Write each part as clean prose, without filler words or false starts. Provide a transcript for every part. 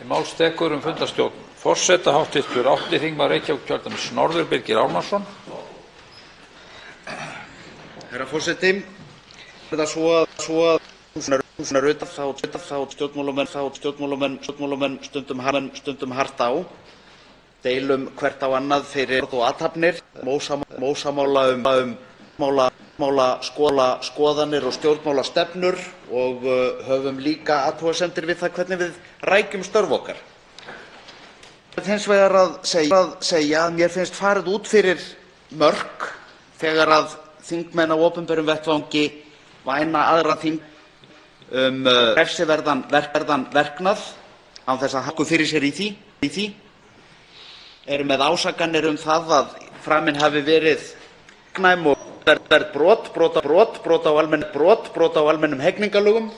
Til máls tekur fundarstjórn forseta hv. 8. þingmaður Reykjavíkurkjördæmis norður, Birgir Ármannsson. Herra forseti, það svo að þá stjórnmálamenn stundum hart á, deilum hvert á annað fyrir orð og athafnir, ósammála skoðanir og stjórnmálastefnur og höfum líka athugasemdir við það hvernig við rækjum störf okkar. Ég vil hins vegar að segja að mér finnst farið út fyrir mörk þegar að þingmenn á opinberum vettvangi væna aðra þingmenn refsiverðan verknað án þess að hafa fyrir sér í því. Eru með ásakanir það að framin hafi verið næm og brot á almennum hegningarlögum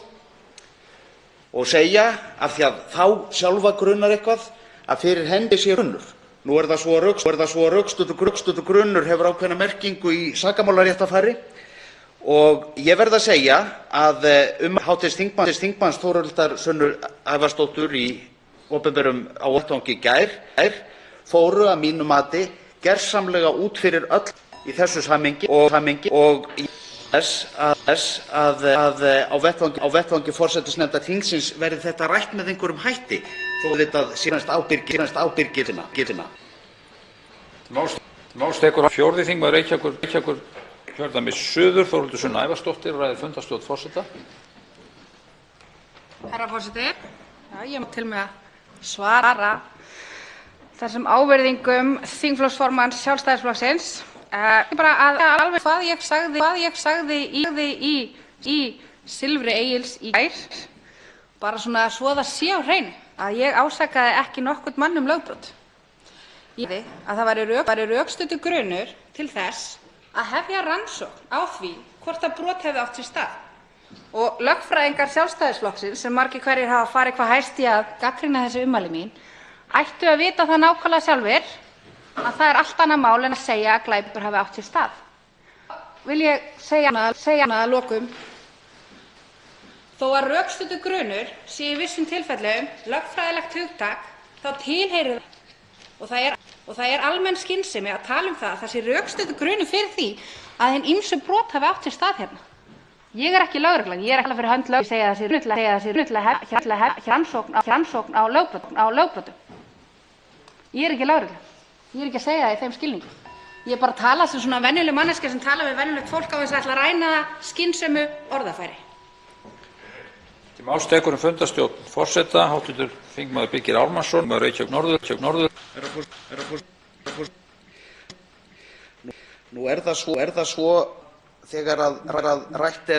og segja, af því að þá sjálfa grunar eitthvað, að fyrir hendi sé grunur. Nú er það svo að rökstuddur grunur hefur ákveðna merkingu í sakamálaréttarfari og ég verð að segja að hv. þingmanns Þórhildar Sunnu Ævarsdóttur í opinberum á vettvangi í gær fóru að mínu mati gersamlega út fyrir öll í þessu samhengi og þess að á vettvangi forsætisnefndar þingsins verði þetta rætt með einhverjum hætti þó auðvitað síðanst ábyrgirna. Máls tekur 4. þingmaður Reykjavíkurkjördæmis suður, Þórhildur Sunna Ævarsdóttir, og ræðir fundarstjórn forseta. Herra forseti, ég má til með að svara þessum ávirðingum þingflokksformanns Sjálfstæðisflokksins. Bara að alveg hvað ég sagði í Silfri Egils í gær, bara svona svo það sé á hreinu, að ég ásakaði ekki nokkurn mann lögbrot. Ég sagði að það væri rökstuddur grunur til þess að hefja rannsókn á því hvort að brot hefði átt sér stað. Og lögfræðingar Sjálfstæðisflokksins, sem margir hverjir hafa farið hvað hæst í að gagnrýna þessi ummæli mín, ættu að vita það nákvæmlega sjálfir að það er allt annað mál en að segja að glæpur hafi átt sér stað. Vil ég segja að lokum, þó að rökstuddur grunur sé í vissum tilfellum lögfræðilegt hugtak, þá tilheyrir og það er almenn skynsemi að tala það að það sé rökstuddur grunur fyrir því að hin ýmsu brot hafi átt sér stað hérna. Ég er ekki lögreglan, ég er ekki fyrir hönd lögreglu, ég segja rannsókn á lögbrotum. Ég er ekki lögreglan. Ég er ekki að segja það í þeim skilningi. Ég er bara að tala sem svona venjuleg manneskja sem tala við venjulegt fólk á þess að ætla að ræna skynsömu orðafæri. Til máls tekur fundarstjórn forseta hv. þingmaður Birgir Ármannsson, Reykjavík norður. Nú er það svo þegar að rætt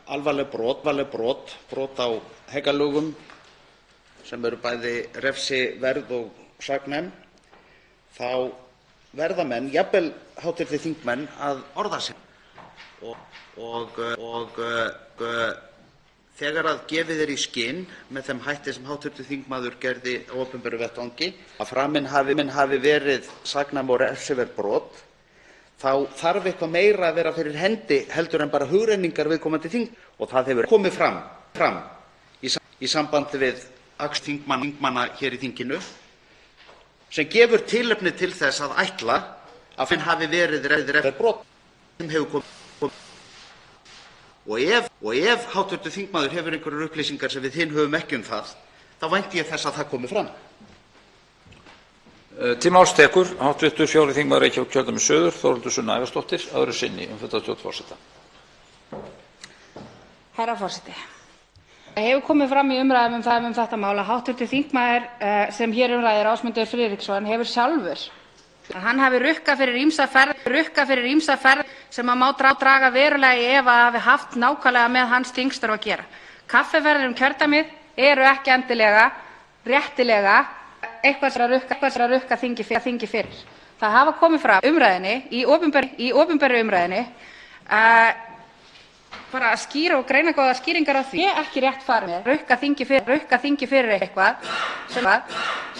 alvarleg brot á hegningarlögum sem eru bæði refsiverð og saknæm, þá verða menn, jafnvel hv. þingmenn, að orða sig. Og þegar að gefið í skyn með þeim hætti sem hv. þingmaður gerði á opinberum vettvangi að framin hafi verið saknæm og refsiverð brot, þá þarf eitthvað meira að vera fyrir hendi heldur en bara hugrenningar viðkomandi þingmanna. Og það hefur komið fram í sambandi við akt þingmanna hér í þinginu sem gefur tilefni til þess að ætla að framin hafi verið refsiverð brot sem hefur komið. Og ef hv. þingmaður hefur einhverjar upplýsingar sem við hin höfum ekki það, þá vænti ég þess að það komi fram. Til máls tekur hv. 4. þingmaður Reykjavíkurkjördæmis suður, Þórhildur Sunna Ævarsdóttir, öðru sinni fundarstjórn forseta. Herra forseti, það hefur komið fram í umræðum um þetta mál að hv. þingmaður sem hér ræðir, Ásmundur Friðriksson, hefur sjálfur að hann hafi rukkað fyrir ýmsa ferð sem má draga verulega í efa að hafi haft nákvæmlega með hans þingstörf að gera. Kaffiferðir kjördæmið eru ekki endilega réttilega eitthvað sem að rukka þingi fyrir. Það hafa komið fram í opinberri umræðunni bara skýra og greinargóðar skýringar á því að ekki rétt farið með rukka þingi fyrir eitthvað sem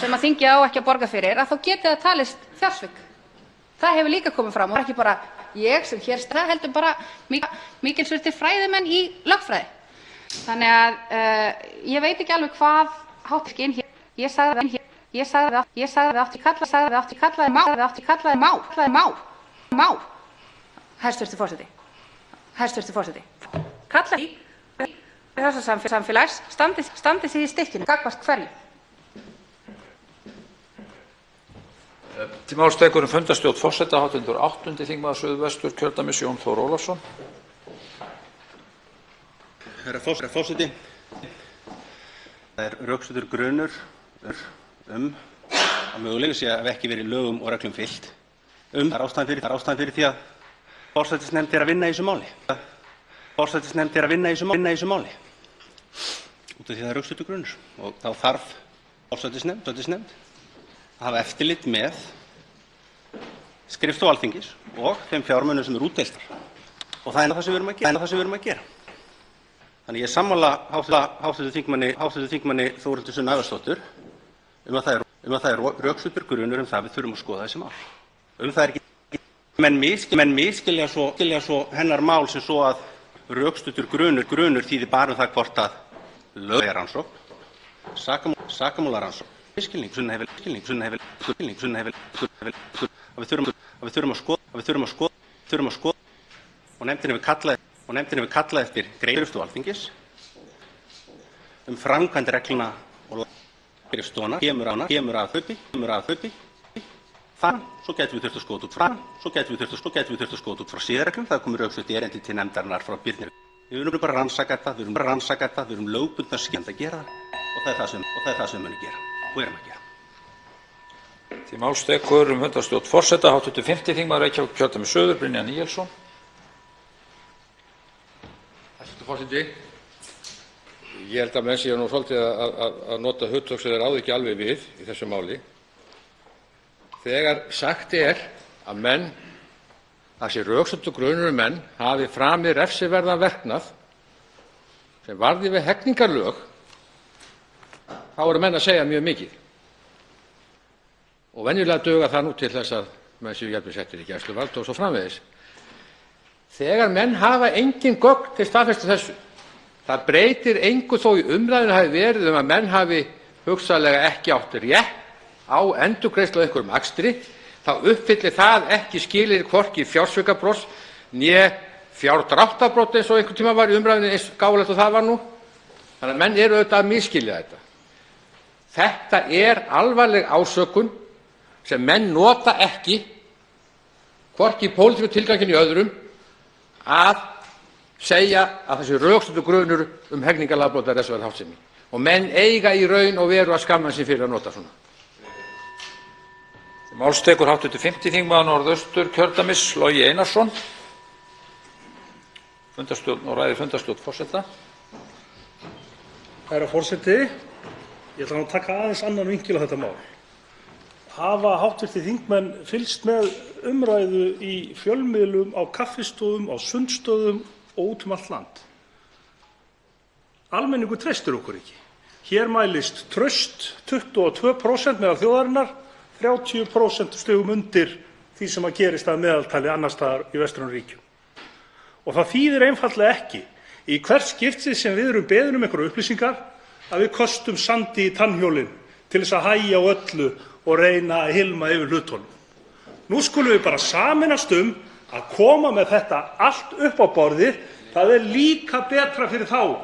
að þingið á ekki að borga fyrir, að þá geti það talist fjársvik. Það hefur líka komið fram og ekki bara ég sem hér stað, heldur bara mikilsvirtir fræðimenn í lögfræði. Þannig að ég veit ekki alveg hvað háttskinn hér. Ég sagði átti kallaði má. Hæstvirtur forseti. Kalla í þessa samfélags standi sig í stykkinu gagnvart hverju. Til máls tekur fundarstjórn forseta hv. 8. þingmaður Suðvesturkjördæmis Jón Þór Ólafsson. Herra forseti, það rökstuddur grunur að mögulega sé að ekki verið lögum og reglum fylgt. Það er ástæðan fyrir því að forsætisnefnd er að vinna í þessu máli. Út af því það er rökstuddur grunur og þá þarf forsætisnefnd að hafa eftirlit með skrifstofu Alþingis og þeim fjármunum sem eru útdeiltar. Og það er það sem við erum að gera. Þannig ég er sammála hv. þingmanni Þórhildi Sunnu Ævarsdóttur að það er rökstuddur grunur það við þurfum að skoða þessi mál. Það er ekki menn misskilja svo hennar mál sem svo að rökstuddur grunur þýðir bara það hvort að lögregla rannsókn, sakamálarannsókn, við þurfum að skoða og nefndin hefur kallað eftir skrifstofu Alþingis framkvæmd reglna og skrifstofunnar kemur að hlaupi. Svo gætum við þurft að skoða út frá siðareglum. Það komur rökstutt erindi til nefndarinnar frá Birni. Við verðum bara að rannsaka þetta, við erum lögbundnar skylda að gera það og það er það sem við munum gera og erum að gera. Til máls tekur fundarstjórn forseta hv. 5. þingmaður Reykjavíkurkjördæmis suður Brynjar Níelsson. Hæstvirtur forseti, ég held að menn séu nú svolítið að nota hugtök sem þeir ráða ekki alveg við í þessu máli. Þegar sagt er að það sé rökstuddur grunur menn hafi framið refsiverðan verknað sem varði við hegningarlög, þá eru menn að segja mjög mikið. Og venjulega dugar það nú til þess að menn séu jafnvel settir í gæsluvarðhald og svo framvegis. Þegar menn hafa engin gögn til staðfestu þessu, það breytir engu þó í umræðunni hafi verið að menn hafi hugsanlega ekki átt rétt á endurgreiðslu á einhverjum akstri, þá uppfyllir það ekki skilyrði hvorki fjársvikabrot né fjárdráttarbrot eins og einhvern tíma var í umræðunni, eins gáfulegt og það var nú. Þannig að menn eru auðvitað að misskilja þetta. Þetta er alvarleg ásökun sem menn nota ekki, hvorki í pólitískum tilgangi né öðrum, að segja að þessi rökstuddur grunur hegningarlagabrot er refsiverð háttsemi. Og menn eiga í raun og veru að skamma sig fyrir að nota svona. Til máls tekur hv. 5. þingmaður Norðausturkjördæmis Logi Einarsson. Ræðir fundarstjórn forseta. Herra forseti, ég ætla að taka aðeins annan vinkil á þetta mál. Hafa hv. þingmenn fylgst með umræðu í fjölmiðlum, á kaffistofum, á sundstöðum og út allt land? Almenningur treystir okkur ekki. Hér mælist traust 22% meðal þjóðarinnar, 30% stigum undir því sem gerist að meðaltali annars staðar í vestrænum ríkjum. Og það þýðir einfaldlega ekki í hvert skipti sem við erum beðin einhverjar upplýsingar að við kostum sandi í tannhjólin til þess að hægja á öllu og reyna að hylma yfir hlutunum. Nú skulum við bara sameinast að koma með þetta allt upp á borðið. Það er líka betra fyrir þá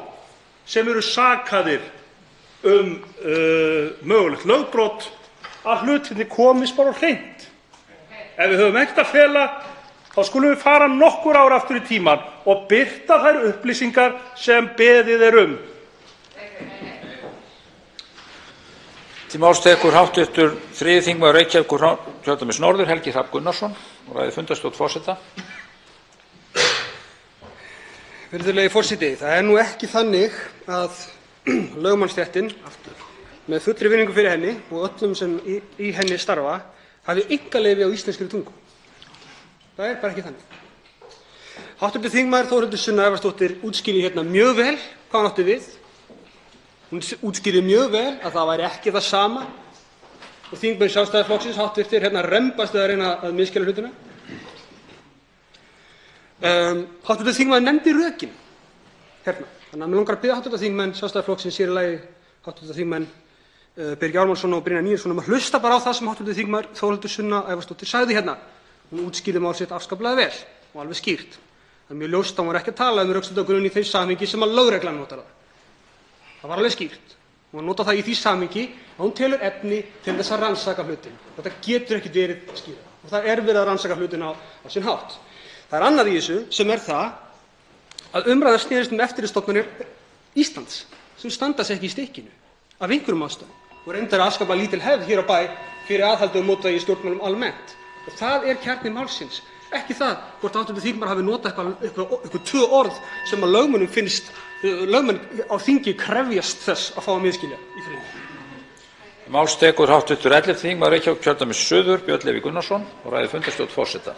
sem eru sakaðir mögulegt lögbrot að hlutirnir komist bara á hreint. Ef við höfum ekkert að fela, þá skulum við fara nokkur ár aftur í tímann og birta þær upplýsingar sem beðið er um. Til máls tekur hv. 3. þingmaður Reykjavíkurkjördæmis norður Helgi Hrafn Gunnarsson og ræðir fundarstjórn forseta. Virðulegi forseti, það er nú ekki þannig að lögmannsstéttin, með fullri virðingu fyrir henni og öllum sem í henni starfa, hafi einkaleyfi á íslenskri tungu. Það er bara ekki þannig. Hv. þingmaður Þórhildur Sunna Ævarsdóttir útskýrði hérna mjög vel hvað hún átti við. Hún útskýrði mjög vel að það væri ekki það sama og þingmenn Sjálfstæðisflokksins hv. hérna rembast við að reyna að misskilja hlutina. Hv. þingmaður nefndi rökin hérna. Þannig að mig langar að biðja hv. þingmenn Sjálfstæðisflokksins, sér í lagi hv. þingmenn Birgi Ármannsson og Brynjar Níelsson að hlusta bara á það sem hv. þm. Þórhildur Sunna Ævarsdóttir sagði hérna. Hún útskýrði mál sitt afskaplega vel og alveg skýrt. Það er mjög ljóst að hún var ekki að tala um rökstuddargrunn í því samhengi sem að lögreglan notar það. Það var alveg skýrt. Hún notar það í því samhengi að hún telur efni til þess að rannsaka hlutina. Þetta getur ekki verið skýrara. Og það er verið að rannsaka hlutina á sinn hátt. Það er annað í þessu sem er það að umræða snerist eftirlitsstofnanir Íslands sem standa sig ekki í stikkinu af einhverjum ástæðum og reyndar afskaplega lítil hefð hér á bæ fyrir aðhaldi og mótvægi í stjórnmálum almennt. Og það er kjarni málsins. Ekki það hvort hv. þingmaður hafi notað eitthvað tvö orð sem að lögmönnum finnst lögmenn á þingi krefjast þess að fá að misskilja í friði. Máls tekur hv. 11. þingmaður Reykjavíkurkjördæmis suður, Björn Leví Gunnarsson, og ræðir fundarstjórn forseta.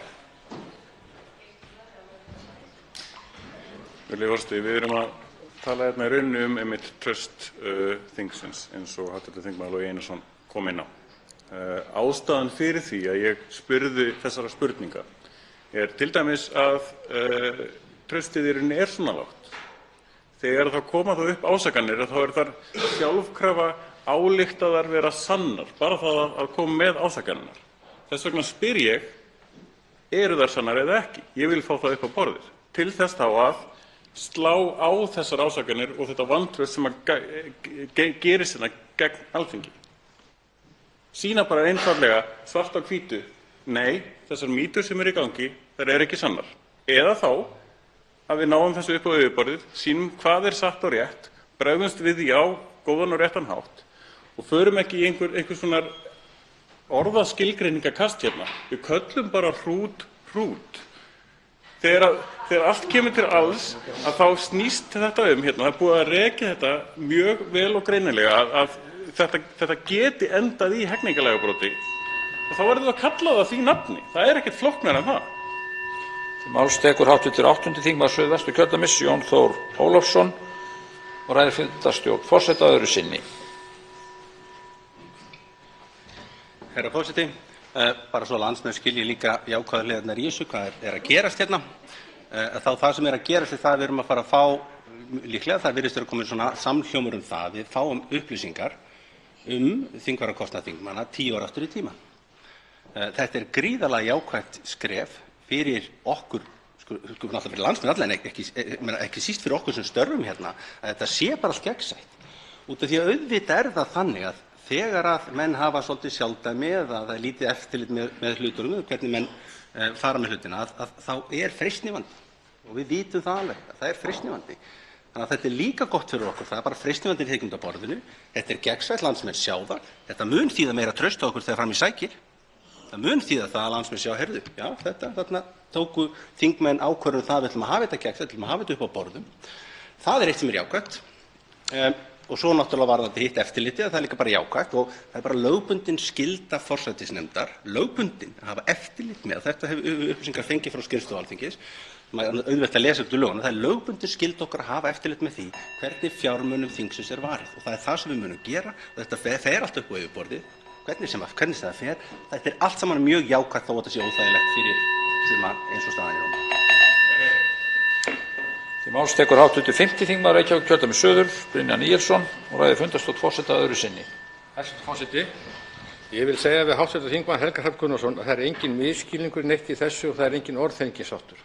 Virðulegi forseti, við erum að tala hérna í rauninni einmitt traust þingsins eins og hv. þingmaður Logi Einarsson kom inn á. Ástæðan fyrir því að ég spurði þessara spurninga er til dæmis að traustið í rauninni er svona lágt. Þegar þá koma þá upp ásakanir þá er þar sjálfkrafa ályktaðar vera sannar, bara það að koma með ásakanirnar. Þess vegna spyr ég, eru þær sannar eða ekki? Ég vil fá það upp á borðið. Til þess þá að slá á þessar ásakanir og þetta vantraust sem að gerist hérna gegn Alþingi. Sýna bara einfaldlega svart á hvítu, nei, þessar mýtur sem eru í gangi, þær eru ekki sannar. Eða þá að við náum þessu upp á yfirborðið, sýnum hvað er satt og rétt, bregðumst við því á góðan og réttan hátt og förum ekki í einhver svona orðaskilgreiningakast hérna. Við köllum bara hrút. Þegar allt kemur til alls að þá snýst þetta hérna, það er búið að rekja þetta mjög vel og greinilega að þetta geti endað í hegningarlagabroti og þá verður það að kalla það því nafni. Það er ekkert flóknara en það. Máls tekur hv. 8. þingmaður Suðvesturkjördæmis, Jón Þór Ólafsson, og ræðir fundarstjórn forseta öðru sinni. Herra forseti, bara svo landsmenn skilji líka jákvæðu hliðarnar í þessu, hvað er að gerast hérna. Þá það sem er að gerast er það að við erum að fara að fá, líklega það virðist vera komin svona samhljómur það, við fáum upplýsingar þingfararkostnað þingmanna 10 ára aftur í tíma. Þetta er gríðarlega jákvætt skref fyrir okkur, náttúrulega fyrir landsmenn alla, en ekki síst fyrir okkur sem störfum hérna, að þetta sé bara allt gegnsætt. Út af því að auðvitað er það þannig að þegar að menn hafa svolítið sjálfdæmi eða það er lítið eftirlit með hlutunum, hvernig menn fara með hlutina, að þá er freistnivandi og við vitum það alveg að það er freistnivandi. Þannig að þetta er líka gott fyrir okkur, það er bara freistnivandi tekið út af borðinu, þetta er gegnsætt, landsmenn sjá það, þetta mun þýða meira traust á okkur þegar fram í sækir, það mun þýða það að landsmenn sjá, heyrðu, já, þarna tóku þingmenn ákvörðun það, við ætlum að hafa þetta gegnsætt, við ætlum að hafa þetta upp á borðum. Það er eitt sem er jákvætt. Og svo náttúrulega var þetta hitt eftirlitið, það er líka bara jákvætt og það er bara lögbundin skylda forsætisnefndar, lögbundin að hafa eftirlit með, þetta hefur upplýsingar fengið frá skrifstofu Alþingis, maður er auðvelt að lesa upp úr lögunum, það er lögbundin skylda okkar að hafa eftirlit með því hvernig fjármunum þingsins er varið og það er það sem við munum gera og þetta fer allt upp á yfirborðið, hvernig það fer, þetta er allt saman mjög jákvætt þó að þetta sé óþægilegt fyrir suma eins og staðan er núna. Til máls tekur hv. 5. þingmaður Reykjavíkurkjördæmis suður, Brynjar Níelsson, og ræðir fundarstjórn forseta öðru sinni. Hæstv. forseti, ég vil segja við hv. þingmann Helga Hrafn Gunnarsson að það er engin misskilningur neitt í þessu og það er engin orðþengisáttur.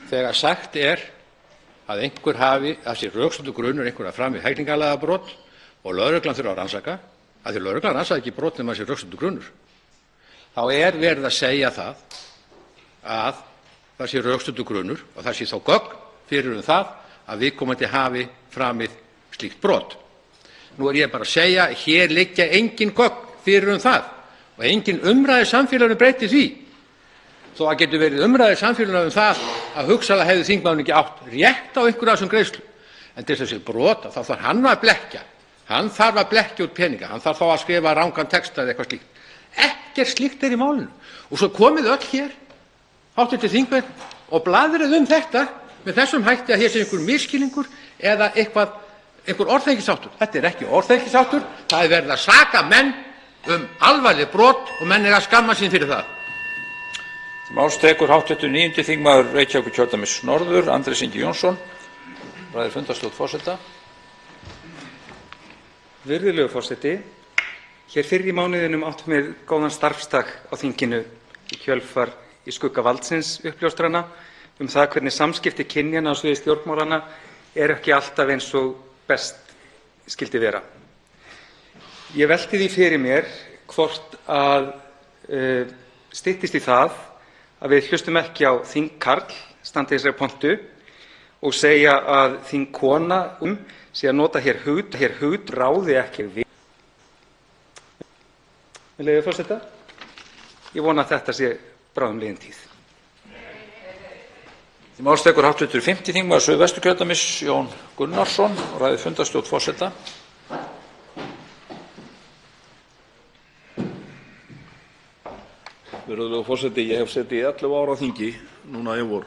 Þegar sagt er að einhver hafi að sér rökstuddur grunur einhverja fram í hegningarlagabrot og lögreglan þurfa að rannsaka, af því lögreglan rannsakar ekki brot nema sér rökstuddur grunur, þá er verið að segja það að það sé rökstuddur grunur og það sé þá gögn fyrir það að viðkomandi hafi framið slíkt brot. Nú er ég bara að segja, hér liggja engin gögn fyrir það og engin umræða í samfélaginu breytir því. Þó að getur verið umræða í samfélaginu það að hugsanlega hefði þingmaðurinn ekki átt rétt á einhverju af þessum greiðslum. En til þessi brot þá þarf hann að blekkja. Hann þarf að blekkja út peninga. Hann þarf þá að skrifa rangan texta eða eitthvað slíkt. Ekkert slíkt er í málinu. Og svo komið öll hér, hv. þingmenn, og blaðrið þetta með þessum hætti að hér sé einhver misskilningur eða einhver orðþengisáttur. Þetta er ekki orðþengisáttur, það er verið að saka menn alvarleg brot og menn að skamma sín fyrir það. Til máls tekur hv. 9. þingmaður Reykjavíkurkjördæmis norður, Andrés Ingi Jónsson, ræðir fundarstjórn forseta. Virðulegur forseti. Hér fyrr í mánuðinum áttum við góðan starfsdag á þinginu í kjölfar í skugga valdsins uppljóstrana það hvernig samskipti kynjanna á sviði stjórnmálanna eru ekki alltaf eins og best skyldi vera. Ég velti því fyrir mér hvort að styttist í það að við hlustum ekki á þingkarl standa í þessari pontu og segja að þingkona sé að nota hér hugtak ráði ekki við. Með leyfi forseta. Ég vona að þetta sé bráðum liðin tíð. Til máls tekur hv. 5. þingmaður Suðvesturkjördæmis Jón Gunnarsson og ræðir fundarstjórn forseta. Virðulegur forseti, ég hef setið í 11 ár á þingi núna í vor.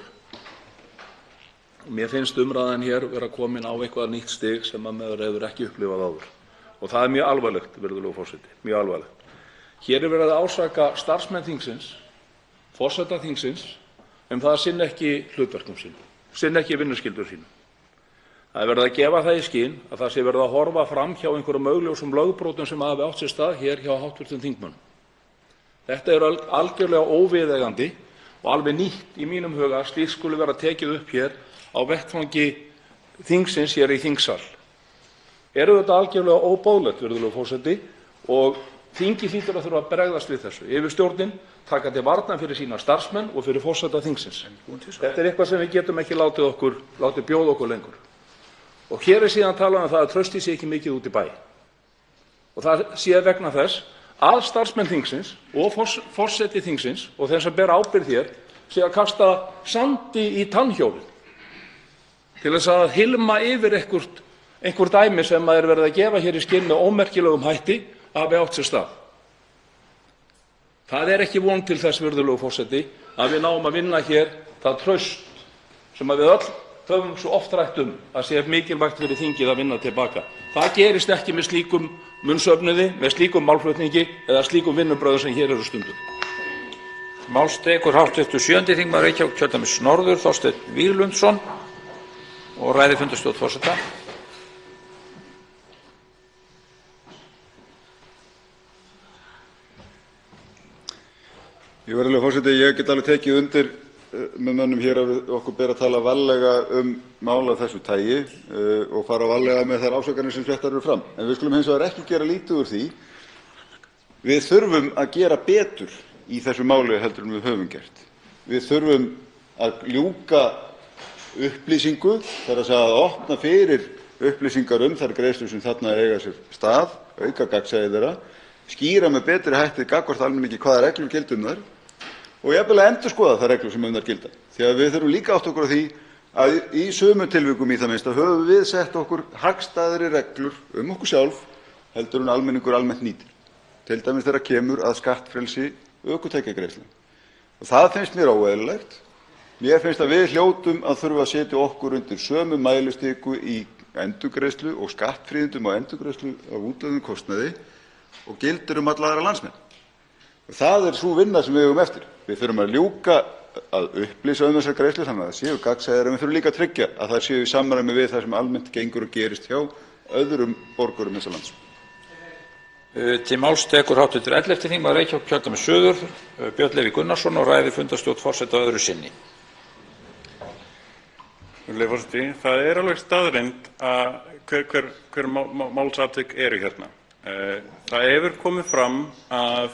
Mér finnst umræðan hér vera komin á eitthvað nýtt stig sem maður hefur ekki upplifað áður. Og það er mjög alvarlegt, virðulegur forseti, mjög alvarlegt. Hér er verið að ásaka starfsmenn þingsins, forseta þingsins, það að sinna ekki hlutverkum sínum, sinna ekki vinnuskyldur sínum. Það er verið að gefa það í skyn að það sé verið að horfa fram hjá einhverjum augljósum lögbrotum sem hafi átt sér stað hér hjá hv. þingmönnum. Þetta er algjörlega óviðeigandi og alveg nýtt í mínum huga að slíkt skuli vera tekið upp hér á vettvangi þingsins hér í þingsal. Þetta algjörlega óboðlegt, virðulegur forseti, og þingið hlýtur að þurfa að bregðast við þessu. Yfirstjórnin taka til varnar fyrir sína starfsmenn og fyrir forseta þingsins. Þetta er eitthvað sem við getum ekki látið bjóða okkur lengur. Og hér er síðan talað um það að traustið sé ekki mikið út í bæ. Og það sé vegna þess að starfsmenn þingsins og forseti þingsins og þeir sem bera ábyrgð hér sé að kasta sandi í tannhjólin til þess að hylma yfir einhver dæmi sem er verið að gefa hér í skyn með ómerkilegum hætti hafi átt sér stað. Það er ekki von til þess, virðulegur forseti, að við náum að vinna hér það traust sem við öll höfum svo oft rætt að sé mikilvægt fyrir þingið að vinna til baka. Það gerist ekki með slíkum munnsöfnuði, með slíkum málflutningi eða slíkum vinnubrögðum sem hér eru stundum. Máls tekur hv. 7. þingmaður Reykjavíkurkjördæmis norður Þorsteinn Víglundsson og ræðir fundarstjórn forseta. Virðulegur forseti, ég get alveg tekið undir með mönnum hér að okkur ber að tala varlega mál af þessu tagi og fara varlega með þær ásakanir sem settar eru fram. En við skulum hins vegar ekki gera lítið úr því. Við þurfum að gera betur í þessu máli heldur en við höfum gert. Við þurfum að ljúka upplýsingu, það er að segja að opna fyrir upplýsingar þær greiðslur sem þarna eiga sér stað, auka gagnsæi þeirra, skýra með betri hætti gagnvart almenningi hvaða reglur gilda þær og jafnvel að endurskoða þær reglur sem þær gilda. Því að við þurfum líka átt okkur á því að í sumum tilvikum í það minnsta höfum við sett okkur hagstæðari reglur okkur sjálf heldur en almenningur almennt nýtir. Til dæmis þegar kemur að skattfrelsi ökutækjagreiðslna. Og það finnst mér óeðlilegt. Mér finnst að við hljótum að þurfa að setja okkur undir sömu mælistiku í endurgreiðslu og skattfríðindum á endurgreiðslu af útlögðum kostnaði og gildir alla aðra landsmenn. Og það er sú vinna sem við eigum eftir. Við þurfum að ljúka að upplýsa þessar greiðslur þannig að það séu gagnsæjar en við þurfum líka að tryggja að það séu í samræmi við það sem almennt gengur og gerist hjá öðrum borgurum þessa lands. Til máls tekur hv. 11. þingmaður Reykjavíkurkjördæmis suður Björn Leví Gunnarsson og ræðir fundarstjórn forseta öðru sinni. Virðulegi forseti, það er alveg staðreynd að hver málsatvik eru hérna. Það hefur komið fram að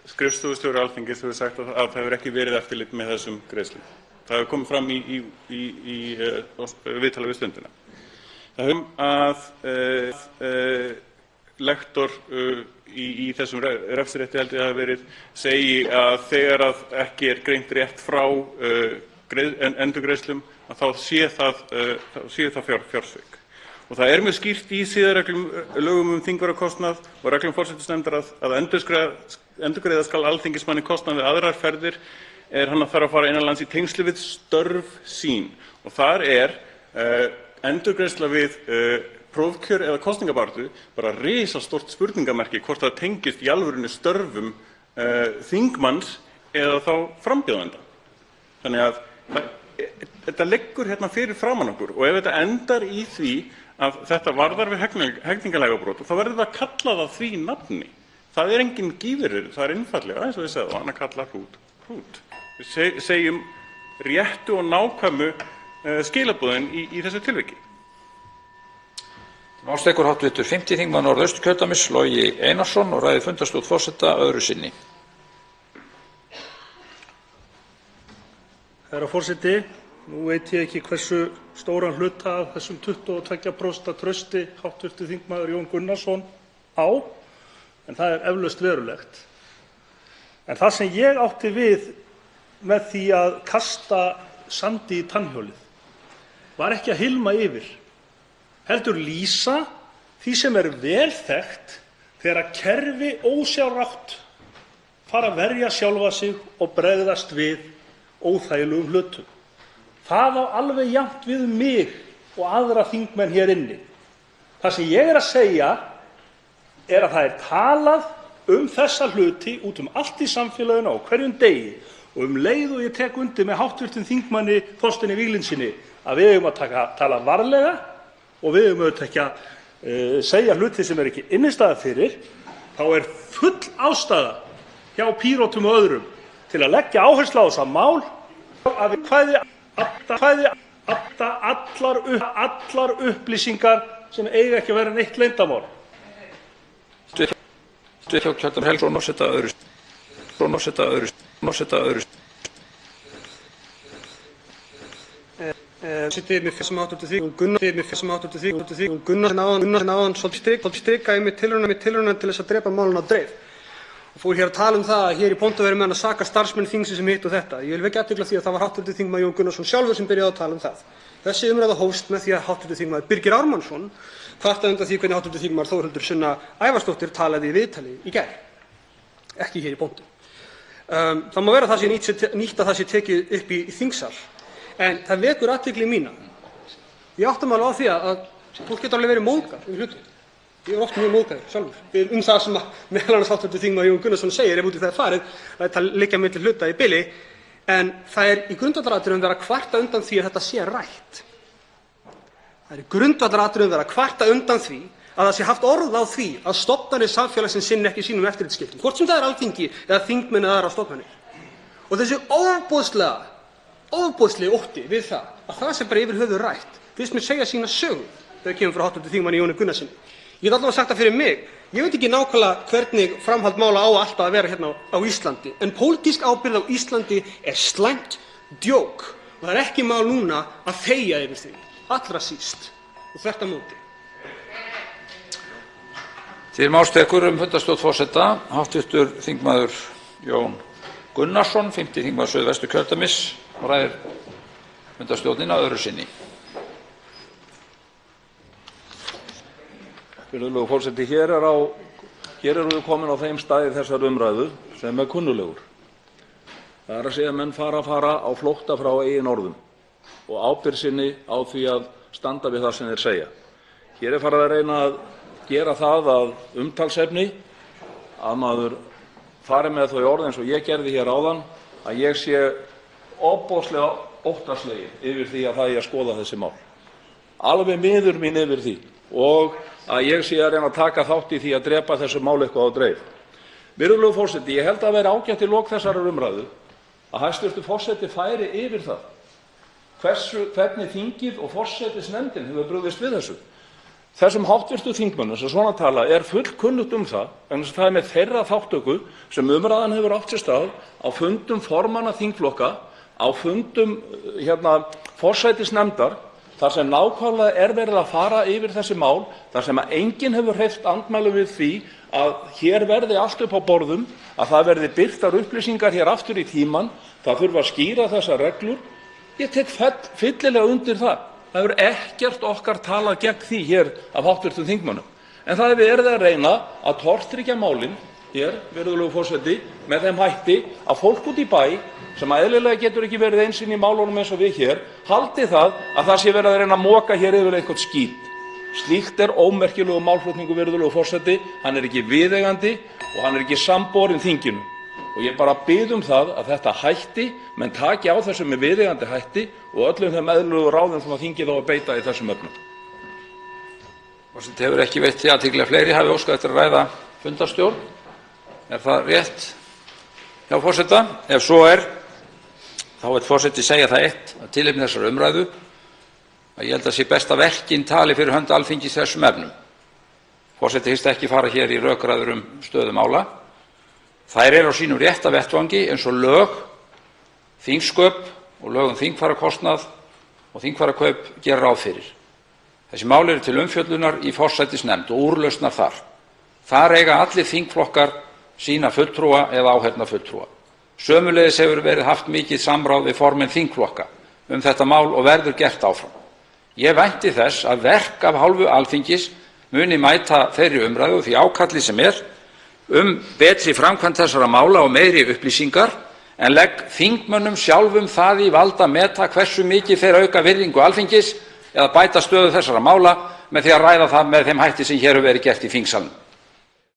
skrifstofustjóri Alþingis hefur sagt að það hefur ekki verið eftirlit með þessum greiðslum. Það hefur komið fram í viðtali við Stundina. Það hefur að lektor í þessum refsirétti held ég að hafi verið segi að þegar að ekki er greint rétt frá endurgreiðslum að þá sé það fjársvik. Og það er mjög skýrt í siðareglum lögum þingfararkostnað og reglum forsætisnefndar að endurgreiða skal alþingismanni kostnað við aðrar ferðir hann að þarf að fara innanlands í tengsli við störf sín. Og þar er endurgreiðsla við prófkjör eða kosningabaráttu bara risastórt spurningamerki hvort það tengist í alvörunni störfum þingmanns eða þá frambjóðanda. Þannig að þetta liggur hérna fyrir framan okkur og ef þetta endar í því að þetta varðar við hegningarlagabrot og þá verður það að kalla það því nafni. Það er engin gífuryrði, það er einfaldlega, eins og við segðum, hann að kalla hrút. Við segjum réttu og nákvæmu skilaboðin í þessu tilviki. Mál tekur hv. 5. þingmaður Norðausturkjördæmis, Logi Einarsson, og ræðir fundarstjórn forseta öðru sinni. Herra forseti, nú veit ég ekki hversu stóran hluta af þessum 22% trausti hv. þingmaður Jón Gunnarsson á, en það er eflaust verulegt. En það sem ég átti við með því að kasta sandi í tannhjólið var ekki að hylma yfir, heldur lýsa því sem er vel þekkt þegar kerfi ósjálfrátt fara að verja sjálfa sig og bregðast við óþægilegum hlutum. Það á alveg jafnt við mig og aðra þingmenn hér inni. Það sem ég er að segja er að það er talað þessa hluti út allt í samfélaginu á hverjum degi og leið og ég tek undir með hv. þingmanni Þorsteini Víglundssyni að við eigum að tala varlega og við eigum auðvitað ekki að segja hluti sem er ekki innistæða fyrir, þá er full ástæða hjá Pírötum og öðrum til að leggja áherslu á þessa mál að við kvæði allar upplýsingar sem eiga ekki að vera neitt leyndarmál. Sittið með þessum hv. þingmanni Gunnarsson áðan svolítið strikaði með tilraunina til þess að drepa málinu á dreif og fór hér að tala það að hér í pontu verið með hann að saka starfsmenn þingsins hitt og þetta. Ég vil vekja athygli á því að það var hv. þingmaður Jón Gunnarsson sjálfur sem byrjaði að tala það. Þessi umræða hófst með því að hv. þingmaður Birgir Ármannsson kvartaði undan því hvernig hv. þingmaður Þórhildur Sunna Ævarsdóttir talaði í viðtali í gær, ekki hér í pontu. Það má vera að það sé nýtt að það sé tekið upp í þingsal, en það vekur athygli mína. Ég átta mig alveg á því að fólk getur alveg verið móðgað yfir hlutum. Ég er oft mjög móðgaður sjálfur það sem meðal annars hv. þingmaður Jón Gunnarsson segir, ef út í það er farið, að liggja milli hluta í bili, en það er í grundvallaratriðum verið að kvarta undan því að þetta sé rætt. Það er í grundvallaratriðum verið að kvarta undan því að það sé haft orð á því að stofnanir samfélagsins sinni ekki sínum eftirlitsskyldum, hvort sem það er Alþingi eða þingmenn eða aðrar stofnanir. Og þessi ofboðslegi ótti við það sé bara yfir höfuð rætt, finnst mér segja sína sögu þegar kemur frá hv. þingmanni Jóni Gunnarssyni. Ég get allavega sagt það fyrir mig, ég veit ekki nákvæmlega hvernig framhald mála á alltaf að vera hérna á Íslandi, en pólitísk ábyrgð á Íslandi er slæmt djók og það er ekki mál núna að þegja yfir því, allra síst og þvert á móti. Til máls tekur fundarstjórn forseta hv. þingmaður Jón Gunnarsson, 5. þingmaður Suðvesturkjördæmis, og ræðir fundarstjórnina öðru sinni. Virðulegur forseti, hér erum við komin á þeim stað í þessari umræðu sem er kunnulegur. Það er að segja að menn fara á flótta frá eigin orðum og ábyrgð sinni á því að standa við það sem þeir segja. Hér er farið að reyna að gera það að umtalsefni að maður fari með þau orð eins og ég gerði hér áðan, að ég sé ofboðslega óttasleginn yfir því að það eigi að skoða þessi mál. Alveg miður mín yfir því og að ég sé að reyna að taka þátt í því að drepa þessu máli eitthvað á dreif. Virðulegur forseti, ég held að vera ágætt í lok þessarar umræðu að hæstv. forseti færi yfir það hvernig þingið og forsætisnefndin hefur brugðist við þessu. Þessum hv. þingmönnum sem svona tala er fullkunnugt það, vegna þess að það er með þeirra þátttöku sem umræðan hefur átt sér stað á fundum formanna þingflokka, á fundum forsætisnefndar, þar sem nákvæmlega er verið að fara yfir þessi mál, þar sem enginn hefur hreyft andmælum við því að hér verði allt upp á borðum, að það verði birtar upplýsingar hér aftur í tímann, það þurfi að skýra þessar reglur. Ég tek fyllilega undir það. Það hefur ekkert okkar talað gegn því hér af hv. þingmönnum. En það er verið að reyna að tortryggja málin hér, virðulegur forseti, með þeim hætti að fólk út í bæ sem eðlilega getur ekki verið einsinn í málunum eins og við hér, haldi það að það sé verið að reyna að moka hér yfir einhvern skít. Slíkt er ómerkilegur málflutningur, virðulegur forseti, hann er ekki viðeigandi og hann er ekki samborinn þinginu. Og ég bara bið það að þetta hætti, menn taki á þessu með viðeigandi hætti og öllum þeim eðlilegu ráðum sem þingið á að beita í þessum efnum. Forseti hefur ekki veitt því athygli að fleiri hafi óskað eftir að ræða fundarstjórn. Er það rétt hjá forseta? Ef svo er, þá vill forseti segja það eitt að tilefni þessar umræðu að ég held að sé best að verkin tali fyrir hönd Alþingis í þessum efnum. Forseti hyggst ekki fara hér í rökræður stöðu mála. Þær eru á sínum rétta vettvangi eins og lög, þingsköp og lög þingfararkostnað og þingfararkaup gera ráð fyrir. Þessi mál eru til umfjöllunar í forsætisnefnd og úrlausnar þar. Þar eiga allir þingflokkar sína fulltrúa eða áheyrnarfulltrúa. Sömuleiðis hefur verið haft mikið samráð við formenn þingflokka þetta mál og verður gert áfram. Ég vænti þess að verk af hálfu Alþingis muni mæta þeirri umræðu og því ákalli sem er betri framkvæmd þessara mála og meiri upplýsingar, en legg þingmönnum sjálfum það í vald að meta hversu mikið þeir auka virðingu Alþingis eða bæta stöðu þessara mála með því að ræða það með þeim hætti sem hér hefur verið gert í þingsalnum.